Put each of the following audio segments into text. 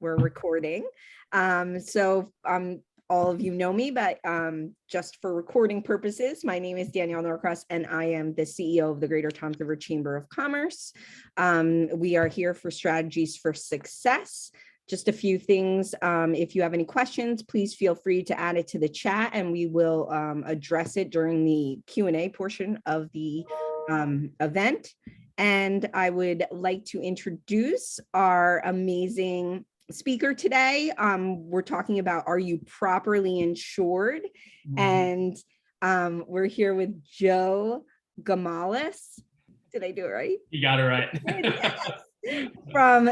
we're recording. So all of you know me, but just for recording purposes, my name is Danielle Norcross, and I am the CEO of the Greater Toms River Chamber of Commerce. We are here for strategies for success. Just a few things. If you have any questions, please feel free to add it to the chat, and we will address it during the Q&A portion of the event. And I would like to introduce our amazing speaker today. We're talking about, are you properly insured? And we're here with Joe Gyumolcs. Did I do it right? You got it right. From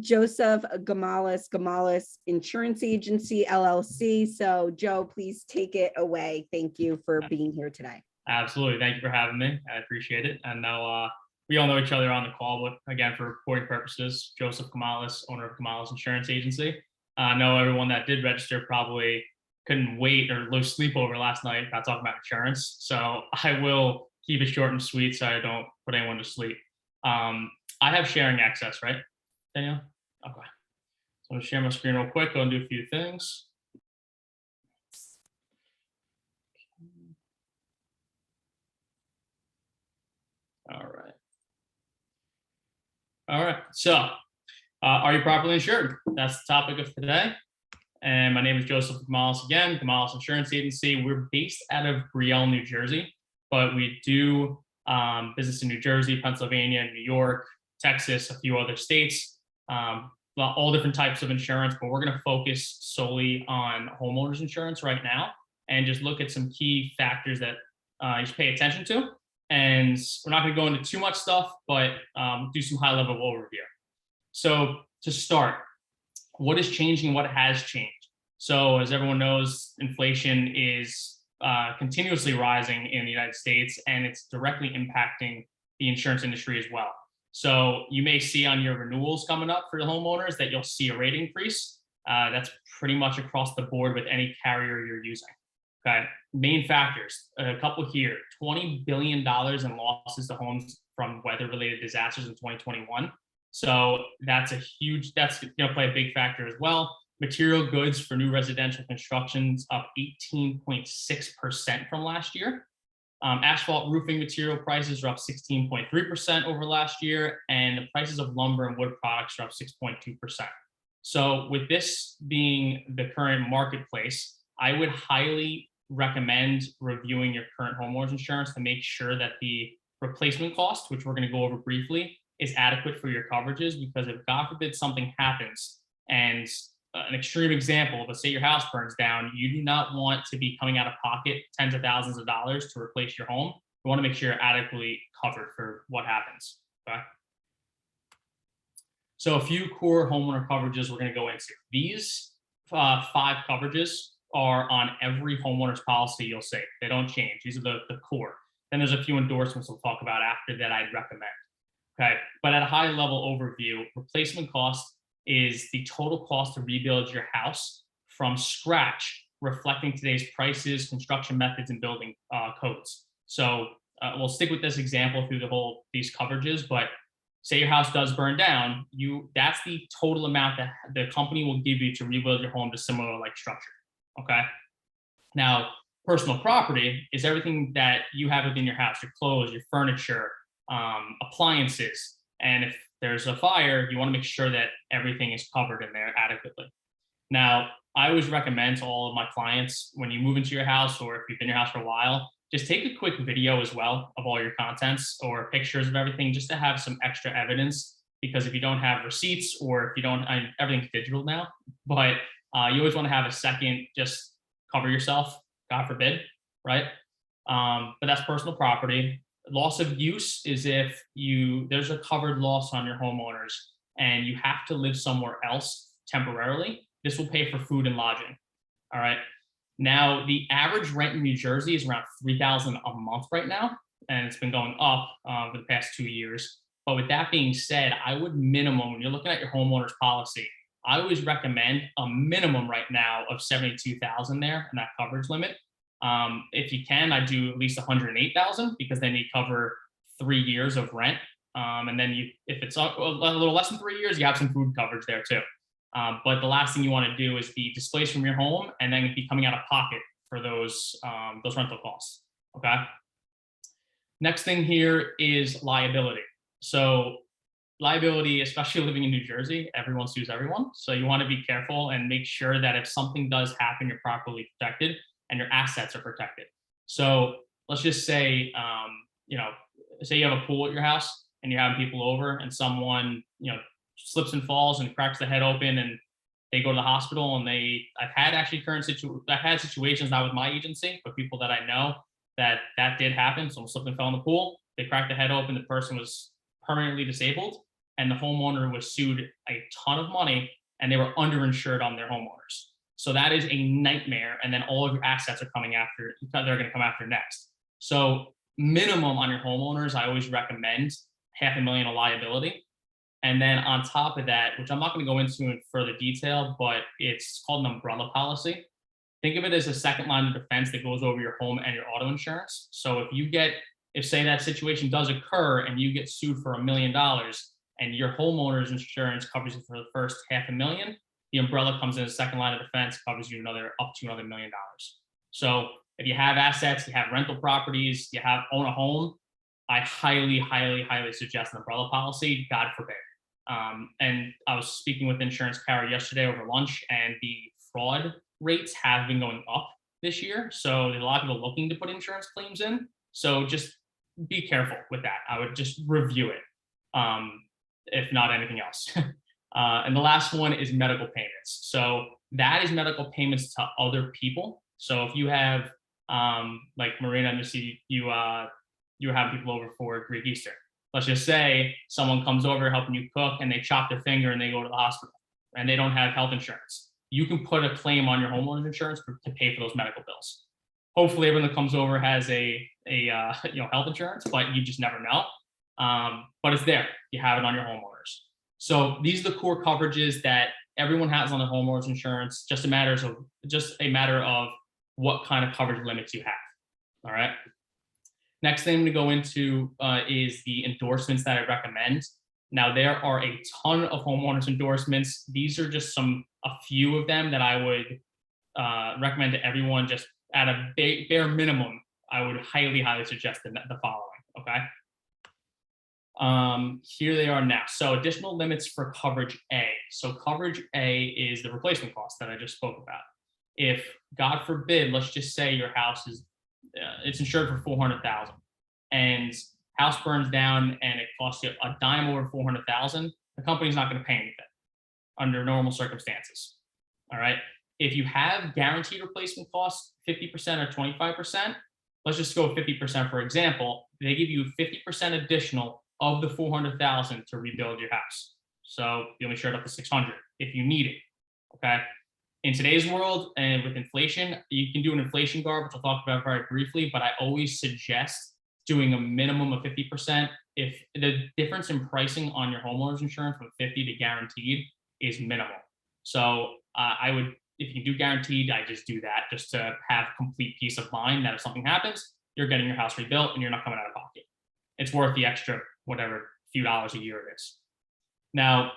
Joseph Gyumolcs Insurance Agency, LLC. So Joe, please take it away. Thank you for being here today. Absolutely. Thank you for having me. I appreciate it. And now we all know each other on the call, but again, for reporting purposes, Joseph Gyumolcs, owner of Gyumolcs Insurance Agency. I know everyone that did register probably couldn't wait or lose sleep over last night about talking about insurance. So I will keep it short and sweet so I don't put anyone to sleep. I have sharing access, right, Danielle? Okay. So I'm going to share my screen real quick. Go and do a few things. All right. All right. So are you properly insured? That's the topic of today. And my name is Joseph Gyumolcs again, Gyumolcs Insurance Agency. We're based out of Brielle, New Jersey, but we do business in New Jersey, Pennsylvania, New York, Texas, a few other states, all different types of insurance, but we're going to focus solely on homeowners insurance right now and just look at some key factors that you should pay attention to. And we're not going to go into too much stuff, but do some high level overview. So to start, what is changing? What has changed? So as everyone knows, inflation is continuously rising in the United States, and it's directly impacting the insurance industry as well. So you may see on your renewals coming up for the homeowners that you'll see a rate increase. That's pretty much across the board with any carrier you're using. Okay, main factors, a couple here, $20 billion in losses to homes from weather-related disasters in 2021. So that's going to play a big factor as well. Material goods for new residential constructions up 18.6% from last year. Asphalt roofing material prices are up 16.3% over last year, and the prices of lumber and wood products are up 6.2%. So with this being the current marketplace, I would highly recommend reviewing your current homeowners insurance to make sure that the replacement cost, which we're going to go over briefly, is adequate for your coverages, because if God forbid something happens, and an extreme example, let's say your house burns down, you do not want to be coming out of pocket tens of thousands of dollars to replace your home. You want to make sure you're adequately covered for what happens. Okay. So a few core homeowner coverages we're going to go into. These 5 coverages are on every homeowner's policy you'll see. They don't change. These are the core. Then there's a few endorsements we'll talk about after that I'd recommend. Okay, but at a high level overview, replacement cost is the total cost to rebuild your house from scratch, reflecting today's prices, construction methods, and building codes. So we'll stick with this example through these coverages, but say your house does burn down, that's the total amount that the company will give you to rebuild your home to similar like structure. Okay. Now, personal property is everything that you have within your house, your clothes, your furniture, appliances. And if there's a fire, you want to make sure that everything is covered in there adequately. Now, I always recommend to all of my clients, when you move into your house, or if you've been in your house for a while, just take a quick video as well of all your contents or pictures of everything, just to have some extra evidence. Because if you don't have receipts, or if you don't, everything's digital now, but you always want to have a second, just cover yourself, God forbid, right? But that's personal property. Loss of use is if there's a covered loss on your homeowners and you have to live somewhere else temporarily. This will pay for food and lodging. All right. Now, the average rent in New Jersey is around $3,000 a month right now, and it's been going up for the past 2 years. But with that being said, I would minimum, when you're looking at your homeowner's policy, I always recommend a minimum right now of $72,000 there in that coverage limit. If you can, I do at least $108,000, because then you cover 3 years of rent. And then if it's a little less than 3 years, you have some food coverage there too. But the last thing you want to do is be displaced from your home and then be coming out of pocket for those rental costs. Okay. Next thing here is liability. So liability, especially living in New Jersey, everyone sues everyone. So you want to be careful and make sure that if something does happen, you're properly protected and your assets are protected. So let's just say, say you have a pool at your house and you're having people over and someone, slips and falls and cracks the head open and they go to the hospital and I've had situations, not with my agency, but people that I know that did happen. Someone slipped and fell in the pool. They cracked the head open. The person was permanently disabled and the homeowner was sued a ton of money and they were underinsured on their homeowners. So that is a nightmare. And then all of your assets are coming after, they're going to come after next. So minimum on your homeowners, I always recommend $500,000 of liability. And then on top of that, which I'm not going to go into in further detail, but it's called an umbrella policy. Think of it as a second line of defense that goes over your home and your auto insurance. So if say that situation does occur and you get sued for $1 million and your homeowner's insurance covers you for the first $500,000, the umbrella comes in as a second line of defense, covers you up to another $1 million. So if you have assets, you have rental properties, own a home, I highly, highly, highly suggest an umbrella policy, God forbid. And I was speaking with the insurance carrier yesterday over lunch, and the fraud rates have been going up this year. So there's a lot of people looking to put insurance claims in. So just be careful with that. I would just review it, if not anything else. And the last one is medical payments. So that is medical payments to other people. So if you have, like Marina, you were having people over for Greek Easter. Let's just say someone comes over helping you cook and they chop their finger and they go to the hospital and they don't have health insurance. You can put a claim on your homeowner's insurance to pay for those medical bills. Hopefully everyone that comes over has a health insurance, but you just never know. But it's there. You have it on your homeowners. So these are the core coverages that everyone has on their homeowners insurance. Just a matter of what kind of coverage limits you have. All right. Next thing I'm going to go into is the endorsements that I recommend. Now, there are a ton of homeowners endorsements. These are just a few of them that I would recommend to everyone. Just at a bare minimum, I would highly, highly suggest the following, okay? Here they are now. So additional limits for coverage A. So coverage A is the replacement cost that I just spoke about. If, God forbid, let's just say your house is it's insured for $400,000 and house burns down and it costs you a dime over $400,000, the company's not going to pay anything under normal circumstances. All right. If you have guaranteed replacement costs, 50% or 25%, let's just go 50%, for example, they give you 50% additional of the $400,000 to rebuild your house. So you only insure it up to $600 if you need it. Okay. In today's world and with inflation, you can do an inflation guard, which I'll talk about very briefly, but I always suggest doing a minimum of 50%. If the difference in pricing on your homeowner's insurance from 50 to guaranteed is minimal. So if you do guaranteed, I just do that just to have complete peace of mind that if something happens, you're getting your house rebuilt and you're not coming out of pocket. It's worth the extra, whatever, few dollars a year it is. Now,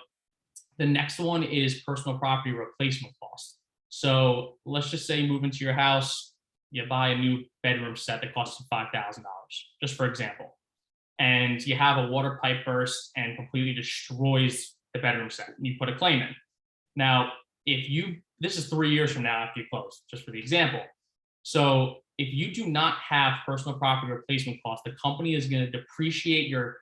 the next one is personal property replacement cost. So let's just say you move into your house, you buy a new bedroom set that costs you $5,000, just for example, and you have a water pipe burst and completely destroys the bedroom set. And you put a claim in. Now, this is 3 years from now after you close, just for the example. So if you do not have personal property replacement costs, the company is going to depreciate your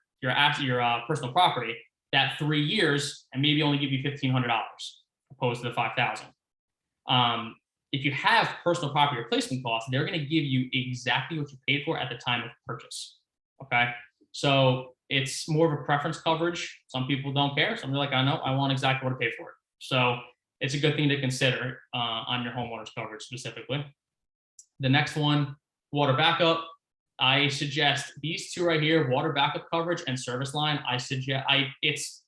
personal property that 3 years and maybe only give you $1,500 opposed to the $5,000. If you have personal property replacement costs, they're going to give you exactly what you paid for at the time of purchase. Okay. So it's more of a preference coverage. Some people don't care. Some are like, I know, I want exactly what to pay for it. So it's a good thing to consider on your homeowner's coverage specifically. The next one, water backup. I suggest these two right here, water backup coverage and service line. It's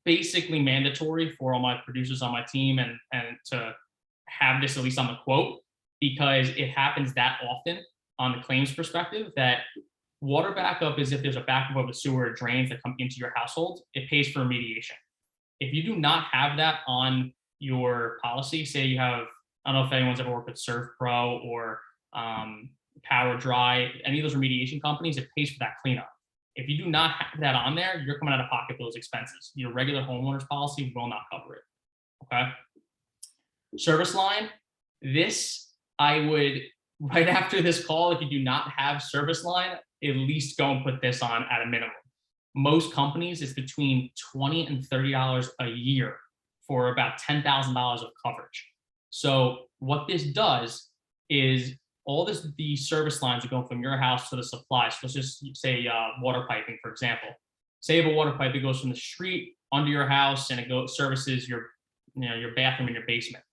basically mandatory for all my producers on my team and to have this at least on the quote, because it happens that often on the claims perspective that water backup is if there's a backup of a sewer or drains that come into your household, it pays for remediation. If you do not have that on your policy, say you have, I don't know if anyone's ever worked with Surf Pro or Power Dry, any of those remediation companies, it pays for that cleanup. If you do not have that on there, you're coming out of pocket for those expenses. Your regular homeowners policy will not cover it. Okay. Service line. This, I would, right after this call, if you do not have service line, at least go and put this on at a minimum. Most companies, it's between $20 and $30 a year for about $10,000 of coverage. So what this does is all the service lines are going from your house to the supply. So let's just say water piping, for example. Say you have a water pipe that goes from the street under your house and it services your bathroom in your basement.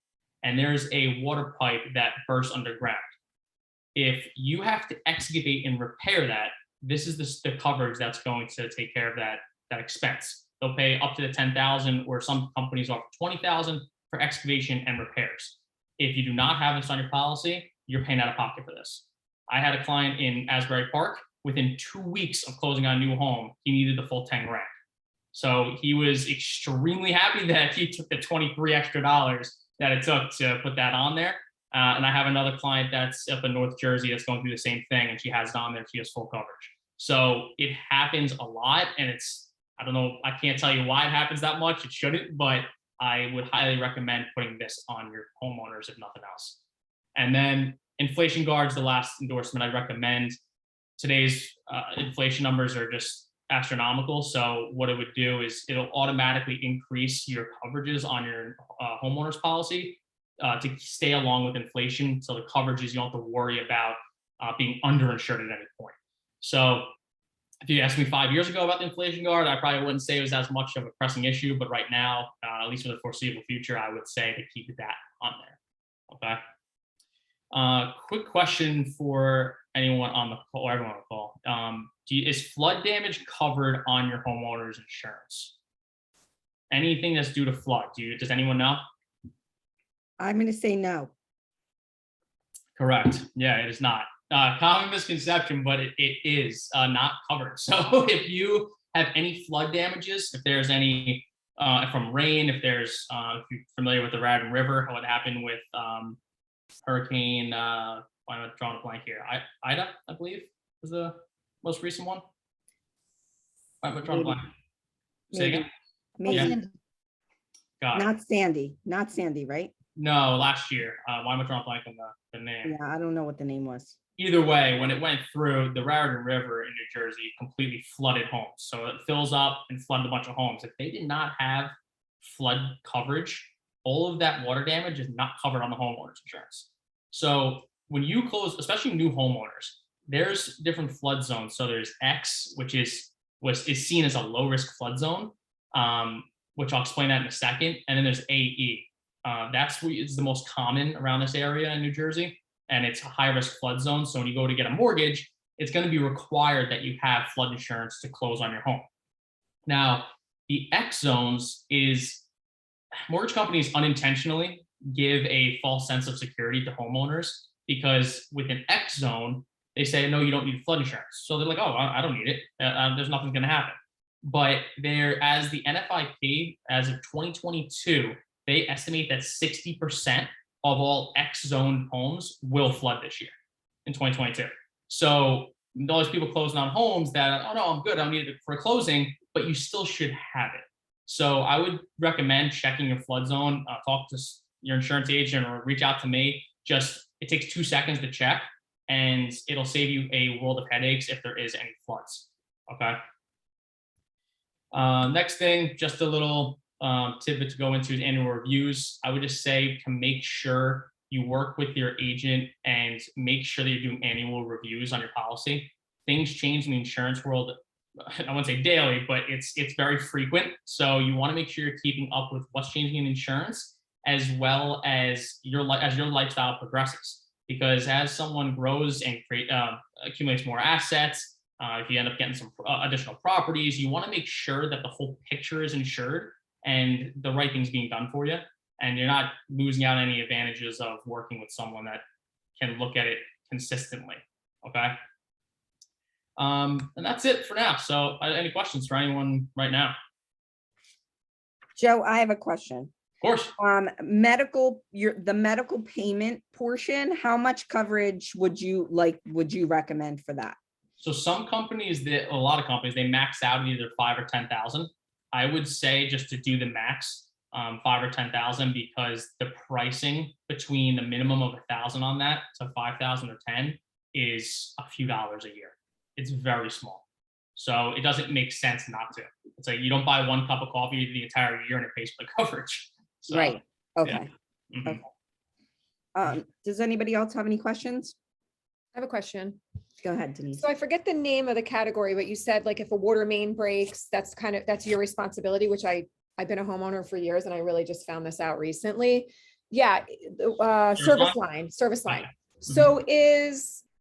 And there's a water pipe that bursts underground. If you have to excavate and repair that, this is the coverage that's going to take care of that expense. They'll pay up to the $10,000, or some companies offer $20,000 for excavation and repairs. If you do not have this on your policy, you're paying out of pocket for this. I had a client in Asbury Park. Within 2 weeks of closing on a new home, he needed the full 10 grand. So he was extremely happy that he took the 23 extra dollars that it took to put that on there. And I have another client that's up in North Jersey that's going through the same thing, and she has it on there. She has full coverage. So it happens a lot, and I don't know, I can't tell you why it happens that much. It shouldn't, but I would highly recommend putting this on your homeowners if nothing else. And then inflation guards, the last endorsement I recommend. Today's inflation numbers are just astronomical. So what it would do is it'll automatically increase your coverages on your homeowners policy to stay along with inflation. So the coverages, you don't have to worry about being underinsured at any point. So if you asked me 5 years ago about the inflation guard, I probably wouldn't say it was as much of a pressing issue, but right now, at least for the foreseeable future, I would say to keep that on there. Okay. Quick question for anyone on the call, or everyone on the call. Is flood damage covered on your homeowner's insurance? Anything that's due to flood, does anyone know? I'm going to say no. Correct. Yeah, it is not. Common misconception, but it is not covered. So if you have any flood damages, if there's any from rain, if there's, if you're familiar with the Raritan River, how it happened with Hurricane, I'm drawing a blank here. Ida, I believe, was the most recent one. I'm drawing a blank. Say again? Maybe. Yeah. Got it. Not Sandy, right? No, last year. Why am I drawing a blank on the name? Yeah, I don't know what the name was. Either way, when it went through, the Raritan River in New Jersey completely flooded homes. So it fills up and flooded a bunch of homes. If they did not have flood coverage, all of that water damage is not covered on the homeowner's insurance. So when you close, especially new homeowners, there's different flood zones. So there's X, which is seen as a low risk flood zone, which I'll explain that in a second. And then there's AE. That's what is the most common around this area in New Jersey. And it's a high risk flood zone. So when you go to get a mortgage, it's going to be required that you have flood insurance to close on your home. Now, the X zones is mortgage companies unintentionally give a false sense of security to homeowners, because with an X zone, they say, no, you don't need flood insurance. So they're like, oh, I don't need it. There's nothing going to happen. But as the NFIP, as of 2022, they estimate that 60% of all X-zoned homes will flood this year in 2022. So those people closing on homes that, oh no, I'm good, I don't need it for closing, but you still should have it. So I would recommend checking your flood zone, talk to your insurance agent or reach out to me. It takes 2 seconds to check, and it'll save you a world of headaches if there is any floods. Okay. Next thing, just a little tidbit to go into is annual reviews. I would just say to make sure you work with your agent and make sure that you're doing annual reviews on your policy. Things change in the insurance world. I wouldn't say daily, but it's very frequent. So you want to make sure you're keeping up with what's changing in insurance, as well as your lifestyle progresses. Because as someone grows and accumulates more assets, if you end up getting some additional properties, you want to make sure that the whole picture is insured and the right thing's being done for you, and you're not losing out on any advantages of working with someone that can look at it consistently. Okay. And that's it for now. So any questions for anyone right now? Joe, I have a question. course. The medical payment portion, how much coverage would you recommend for that? So some companies, a lot of companies, they max out at either 5 or 10,000. I would say just to do the max, 5 or 10,000, because the pricing between the minimum of 1,000 on that to 5,000 or 10 is a few dollars a year. It's very small. So it doesn't make sense not to. It's like you don't buy one cup of coffee the entire year and it pays for the coverage. So, Right. Okay. yeah. Mhm. Okay. Does anybody else have any questions? I have a question. Go ahead, Denise. So I forget the name of the category, but you said like if a water main breaks, that's your responsibility, which I've been a homeowner for years and I really just found this out recently. Yeah, service line. Okay. So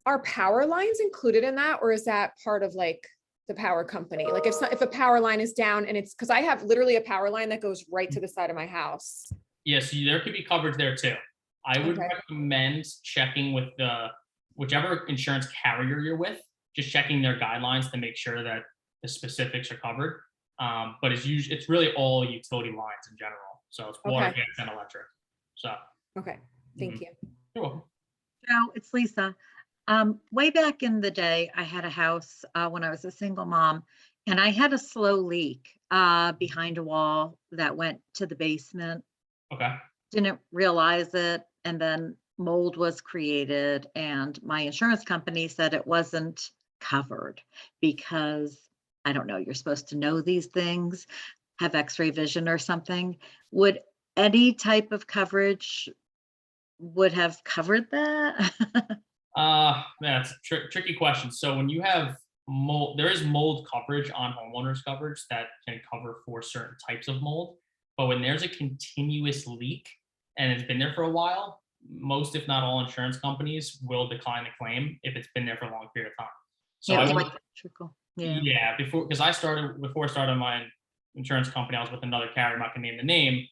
are power lines included in that, or is that part of like the power company? Like if a power line is down and it's, because I have literally a power line that goes right to the side of my house. Yes, there could be coverage there too. I would Okay. recommend checking with whichever insurance carrier you're with, just checking their guidelines to make sure that the specifics are covered. But it's really all utility lines in general. So it's water, Okay. gas, and electric. So Okay, thank you. you're welcome. Joe, it's Lisa. Way back in the day, I had a house when I was a single mom, and I had a slow leak behind a wall that went to the basement. Okay. Didn't realize it, and then mold was created, and my insurance company said it wasn't covered because, I don't know, you're supposed to know these things, have x-ray vision or something. Would any type of coverage would have covered that? That's a tricky question. So when you have mold, there is mold coverage on homeowners coverage that can cover for certain types of mold. But when there's a continuous leak and it's been there for a while, most, if not all, insurance companies will decline the claim if it's been there for a long period of time. So Yeah, I it was would, like electrical. Yeah. yeah, before I started my insurance company, I was with another carrier, I'm not gonna name the name.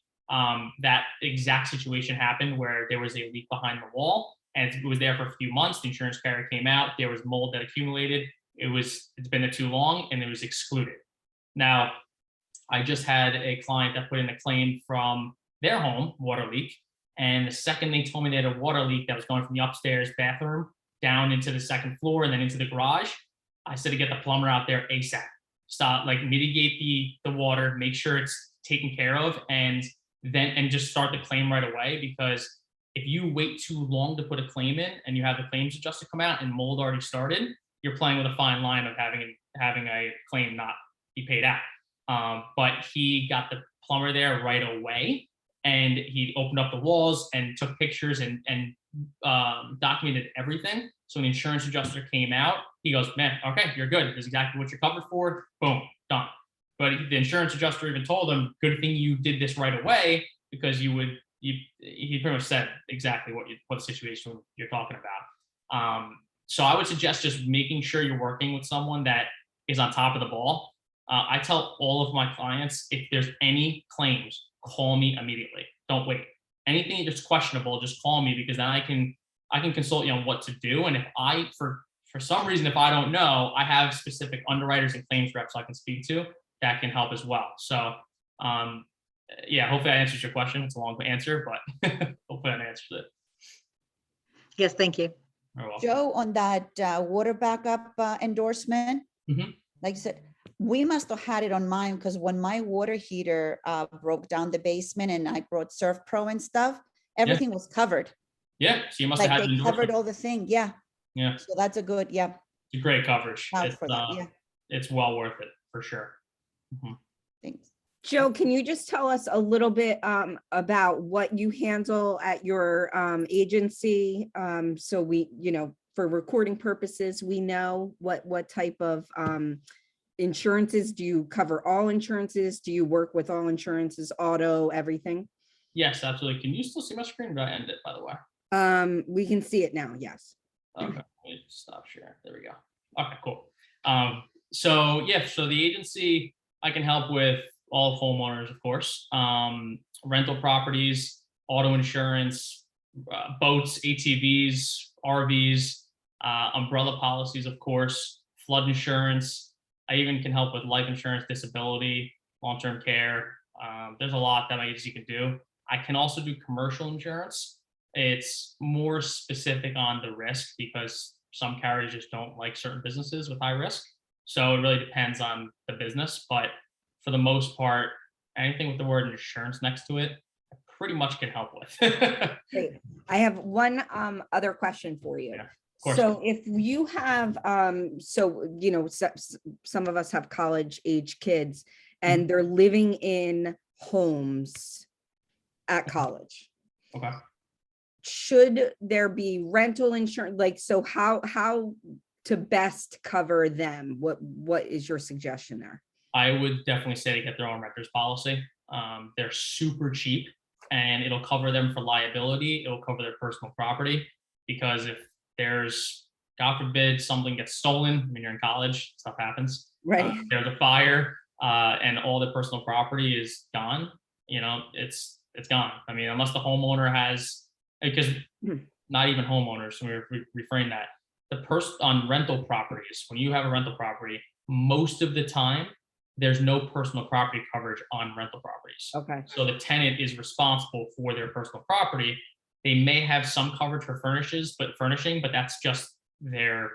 That exact situation happened where there was a leak behind the wall and it was there for a few months. The insurance carrier came out, there was mold that accumulated. It's been there too long and it was excluded. Now, I just had a client that put in a claim from their home, water leak. And the second they told me they had a water leak that was going from the upstairs bathroom down into the second floor and then into the garage, I said to get the plumber out there ASAP. Stop, like mitigate the water, make sure it's taken care of, and just start the claim right away. Because if you wait too long to put a claim in and you have the claims adjuster come out and mold already started, you're playing with a fine line of having a claim not be paid out. But he got the plumber there right away, and he opened up the walls and took pictures and documented everything. So an insurance adjuster came out. He goes, "Man, okay, you're good. This is exactly what you're covered for. Boom, done." But the insurance adjuster even told him, "Good thing you did this right away, because he pretty much said exactly what situation you're talking about." So I would suggest just making sure you're working with someone that is on top of the ball. I tell all of my clients, if there's any claims, call me immediately. Don't wait. Anything that's questionable, just call me, because then I can consult you on what to do. And if for some reason, if I don't know, I have specific underwriters and claims reps I can speak to that can help as well. So yeah, hopefully that answers your question. It's a long answer, but hopefully that answers it. Yes, thank you. You're welcome. Joe, on that water backup endorsement, Mhm. like you said, we must have had it on mine, because when my water heater broke down the basement and I brought Surf Pro and stuff, everything was covered. Yeah, so you must Like have had they an covered endorsement. all the thing. Yeah. Yeah, So that's a good, yeah. it's a great coverage. Vouch It's, for that. Yeah. it's well worth it for sure. Mhm. Thanks. Joe, can you just tell us a little bit about what you handle at your agency? So we, for recording purposes, we know what type of insurances. Do you cover all insurances? Do you work with all insurances, auto, everything? Yes, absolutely. Can you still see my screen? Or did I end it, by the way? We can see it now. Yes. Okay, let me stop sharing. There we go. Okay, cool. So yeah, so the agency, I can help with all homeowners, of course, rental properties, auto insurance, boats, ATVs, RVs, umbrella policies, of course, flood insurance. I even can help with life insurance, disability, long-term care. There's a lot that my agency can do. I can also do commercial insurance. It's more specific on the risk because some carriers just don't like certain businesses with high risk. So it really depends on the business. But for the most part, anything with the word insurance next to it, I pretty much can help with. Great. I have one other question for you. Yeah, of course. So if you have, some of us have college age kids and they're living in homes at college. Okay. Should there be rental insurance? Like, so how to best cover them? What is your suggestion there? I would definitely say to get their own renter's policy. They're super cheap and it'll cover them for liability. It'll cover their personal property because if there's, God forbid, something gets stolen, I mean, you're in college, stuff happens. Right. There's a fire and all the personal property is gone, it's gone. I mean, unless the homeowner has, because not even homeowners, so we reframe that. The person on rental properties, when you have a rental property, most of the time, there's no personal property coverage on rental properties. Okay. So the tenant is responsible for their personal property. They may have some coverage for furnishing, but that's just their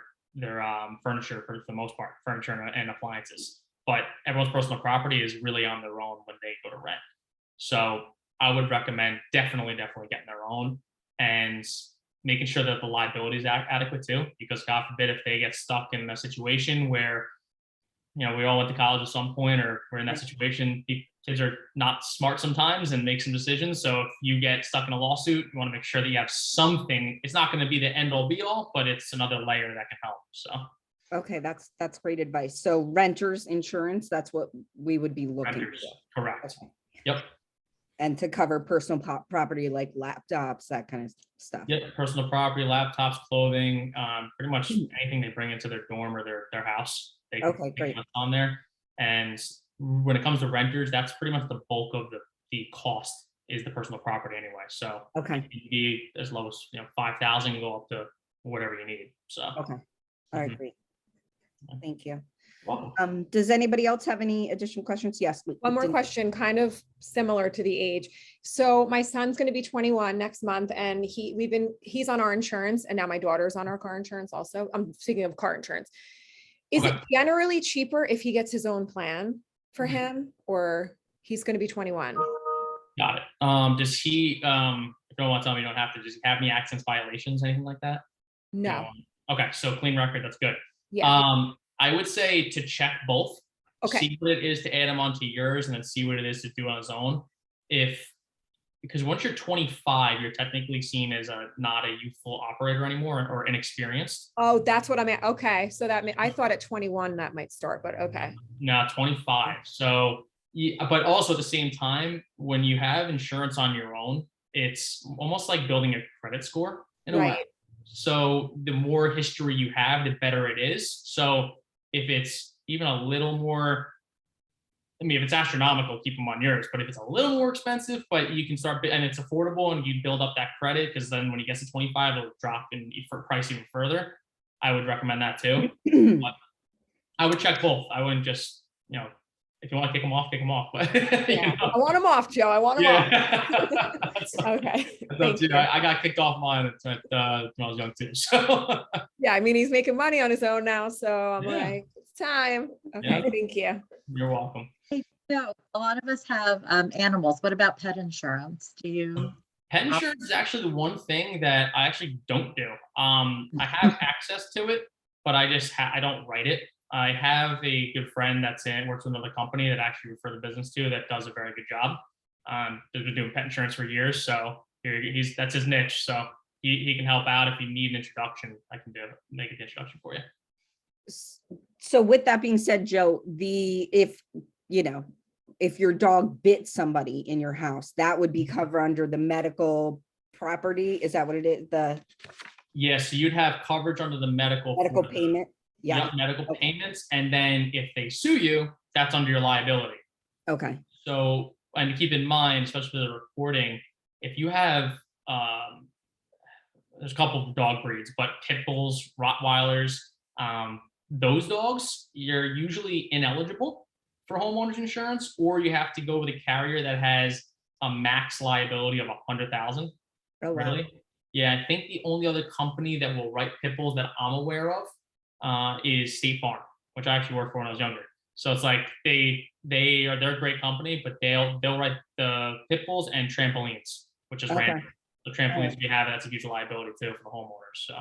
furniture for the most part, furniture and appliances. But everyone's personal property is really on their own when they go to rent. So I would recommend definitely getting their own and making sure that the liability is adequate too, because God forbid if they get stuck in a situation where, we all went to college at some point or we're in that situation, kids are not smart sometimes and make some decisions. So if you get stuck in a lawsuit, you want to make sure that you have something. It's not going to be the end all be all, but it's another layer that can help. So. Okay, that's great advice. So renters insurance, that's what we would be looking Renters, for. correct. Okay. Yep. And to cover personal property like laptops, that kind of stuff. Yep. Personal property, laptops, clothing, pretty much anything they bring into their dorm or their house. They can Okay, great. put on there. And when it comes to renters, that's pretty much the bulk of the cost is the personal property anyway. So Okay. it can be as low as 5,000 go up to whatever you need. So Okay. All right, great. Thank you. welcome. Does anybody else have any additional questions? Yes. One more question, kind of similar to the age. So my son's going to be 21 next month and he's on our insurance and now my daughter's on our car insurance also. I'm speaking of car insurance. Is it generally cheaper if he gets his own plan for him or he's going to be 21? Got it. Does he, if you don't want to tell me, you don't have to, does he have any accidents, violations, anything like that? No. Okay. So clean record. That's good. Yeah. I would say to check both. Okay. See what it is to add him onto yours and then see what it is to do on his own. Because once you're 25, you're technically seen as not a youthful operator anymore or inexperienced. Oh, that's what I meant. Okay. So I thought at 21 that might start, but okay. No, 25. So, but also at the same time, when you have insurance on your own, it's almost like building a credit score in a way. So the more history you have, the better it is. So if it's even a little more, if it's astronomical, keep them on yours. But if it's a little more expensive, but you can start and it's affordable and you build up that credit, because then when he gets to 25, it'll drop in for price even further. I would recommend that too. But I would check both. I wouldn't just, if you want to kick them off, kick them off. But yeah. I want them off, Joe. I want them off. Okay. I got kicked off mine when I was young too. So yeah, he's making money on his own now. So I'm like, it's time. Okay, thank you. You're welcome. Hey, a lot of us have animals. What about pet insurance? Do you? Pet insurance is actually the one thing that I actually don't do. I have access to it, but I just I don't write it. I have a good friend works with another company that I actually refer the business to that does a very good job. They've been doing pet insurance for years, so that's his niche. So he can help out if you need an introduction. I can make an introduction for you. So with that being said, Joe, if your dog bit somebody in your house, that would be covered under the medical property. Is that what it is? So you'd have coverage under the medical payment. Yeah. Medical payments. And then if they sue you, that's under your liability. Okay. So, and to keep in mind, especially for the reporting, if you have, there's a couple of dog breeds, but pit bulls, Rottweilers, those dogs, you're usually ineligible for homeowners insurance, or you have to go with a carrier that has a max liability of 100,000. Oh, wow. Really? Yeah, I think the only other company that will write pit bulls that I'm aware of is State Farm, which I actually worked for when I was younger. So it's like they're a great company, but they'll write the pit bulls and trampolines, which is Okay. random. The trampolines we have, that's a huge liability too for the homeowners. So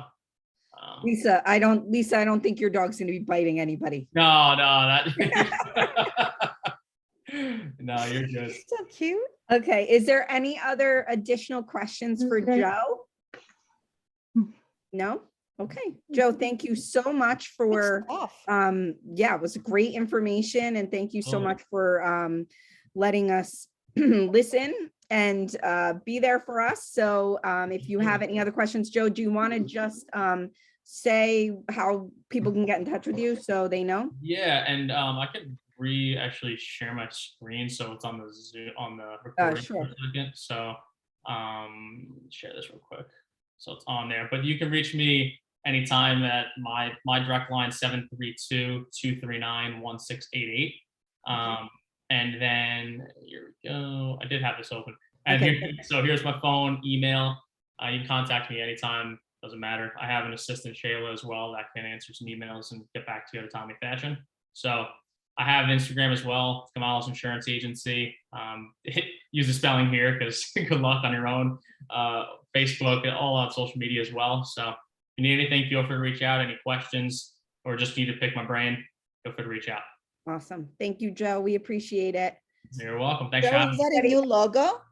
Lisa, I don't think your dog's gonna be biting anybody. no, that no, you're good. So cute. Okay, is there any other additional questions for Joe? No? Okay, Joe, thank you so much for, Good stuff. yeah, it was great information, and thank you so Totally. much for letting us listen and be there for us. So if you have any other questions, Joe, do you want to just say how people can get in touch with you so they know? Yeah, and I could actually share my screen so it's on the Zoom on the recording Sure. for a second. So share this real quick. So it's on there. But you can reach me anytime at my direct line 732-239-1688. And then here we go. I did have this open. And Okay. so here's my phone, email. You can contact me anytime. Doesn't matter. I have an assistant, Shayla, as well, that can answer some emails and get back to you in a timely fashion. So I have Instagram as well, Gyumolcs Insurance Agency. Use the spelling here because good luck on your own. Facebook, all on social media as well. So if you need anything, feel free to reach out. Any questions or just need to pick my brain, feel free to reach out. Awesome. Thank you, Joe. We appreciate it. You're welcome. Thanks for Joe, having is me. that a new logo?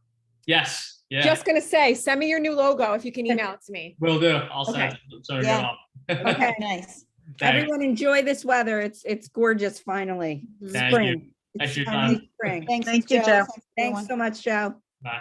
Yes. Yeah. Just gonna say, send me your new logo if you can email it to me. Will do. I'll send Okay. it so Yeah. Okay. Nice. Everyone enjoy this weather. It's gorgeous finally. Mhm. Thank Spring. you. Thanks It's for your finally time. Spring. Thanks, Thank you, Joe. Thanks, Thanks everyone. so much, Joe. Bye.